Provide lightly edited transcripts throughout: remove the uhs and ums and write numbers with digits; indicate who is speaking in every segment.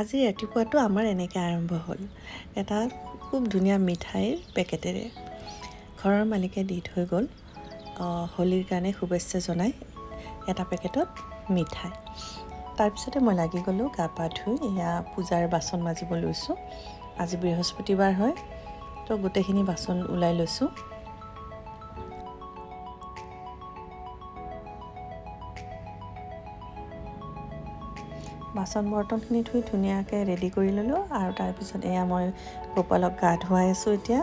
Speaker 1: আজি ৰাতিপুৱাটো আমাৰ এনেকৈ আৰম্ভ হ'ল এটা খুব ধুনীয়া মিঠাইৰ পেকেটেৰে। ঘৰৰ মালিকে দি থৈ গ'ল হোলীৰ কাৰণে শুভেচ্ছা জনাই এটা পেকেটত মিঠাই। তাৰপিছতে মই লাগি গ'লোঁ গা পা ধুই এয়া পূজাৰ বাচন মাজিব লৈছোঁ। আজি বৃহস্পতিবাৰ হয়, তো গোটেইখিনি বাচন ওলাই লৈছোঁ। বাচন বৰ্তনখিনি ধুই ধুনীয়াকৈ ৰেডি কৰি ল'লোঁ আৰু তাৰপিছত এয়া মই গোপালক গা ধুৱাই আছোঁ। এতিয়া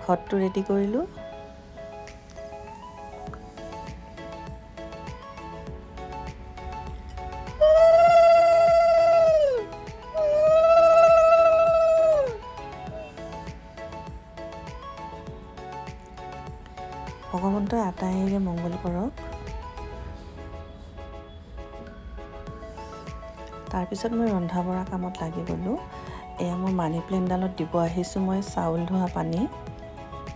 Speaker 1: ঘৰটো ৰেডি কৰিলোঁ। ভগৱন্তই আটাইৰে মংগল কৰক। তাৰপিছত মই ৰন্ধা বঢ়া কামত লাগি গ'লোঁ। এয়া মই মানি প্লেণ্টডালত দিব আহিছোঁ মই চাউল ধোৱা পানী।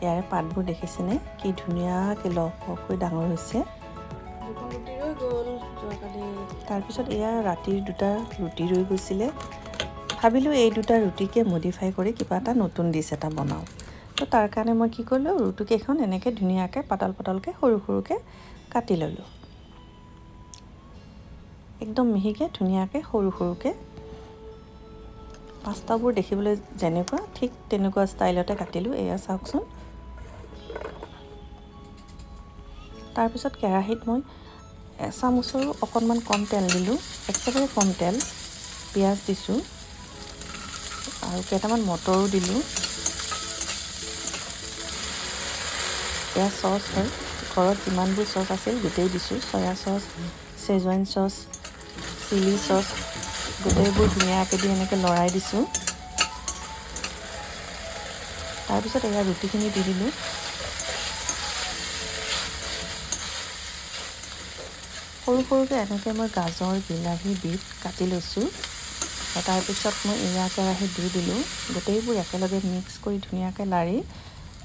Speaker 1: ইয়াৰে পাতবোৰ দেখিছেনে কি ধুনীয়াকৈ লহপহকৈ ডাঙৰ হৈছে। তাৰপিছত এয়া ৰাতিৰ দুটা ৰুটি ৰৈ গৈছিলে। ভাবিলোঁ এই দুটা ৰুটিকে মডিফাই কৰি কিবা এটা নতুন ডিছ এটা বনাওঁ। তো তাৰ কাৰণে মই কি কৰিলোঁ, ৰুটিকেইখন এনেকৈ ধুনীয়াকৈ পাতল পাতলকৈ সৰু সৰুকৈ কাটি ল'লোঁ। একদম মিহিকৈ ধুনীয়াকৈ সৰু সৰুকৈ। পাস্তাবোৰ দেখিবলৈ যেনেকুৱা ঠিক তেনেকুৱা ষ্টাইলতে কাটিলোঁ। এয়া চাওকচোন। তাৰপিছত কেৰাহীত মই এচামুচৰো অকণমান কম তেল দিলোঁ, একেবাৰে কম তেল। পিঁয়াজ দিছোঁ আৰু কেইটামান মটৰো দিলোঁ। এয়া চচ হয়, ঘৰত যিমানবোৰ চচ আছিল গোটেই দিছোঁ। Soya sauce, Schezwan sauce, chilli sauce গোটেইবোৰ ধুনীয়াকৈ দি এনেকৈ লৰাই দিছোঁ। তাৰপিছত এয়া ৰুটিখিনি দি দিলোঁ। সৰু সৰুকৈ এনেকৈ মই গাজৰ, বিলাহী, বিট কাটি লৈছোঁ। তাৰপিছত মই এয়া কেৰাহীত দি দিলোঁ। গোটেইবোৰ একেলগে মিক্স কৰি ধুনীয়াকৈ লাৰি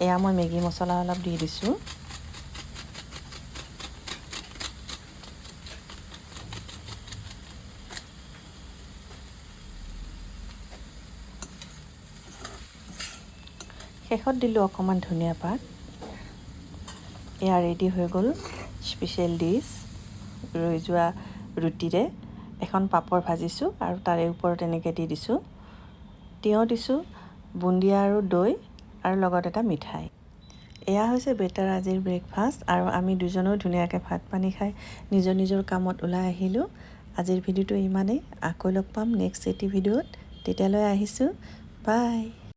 Speaker 1: এয়া মই মেগী মছলা অলপ দি দিছোঁ। শেষত দিলোঁ অকণমান ধনিয়া পাত। এয়া ৰেডি হৈ গ'ল স্পেচিয়েল ডিছ। ৰৈ যোৱা ৰুটিৰে এখন পাপৰ ভাজিছোঁ আৰু তাৰে ওপৰত এনেকৈ দি দিছোঁ। তিয়ঁহ দিছোঁ, বুন্দিয়া আৰু দৈ আৰু লগত এটা মিঠাই। এয়া হৈছে বেটাৰ আজিৰ ব্ৰেকফাষ্ট। আৰু আমি দুজনেও ধুনীয়াকৈ ভাত পানী খাই নিজৰ নিজৰ কামত ওলাই আহিলোঁ। আজিৰ ভিডিঅ'টো ইমানেই। আকৌ লগ পাম নেক্সট এটি ভিডিঅ'ত। তেতিয়ালৈ আহিছোঁ, বাই।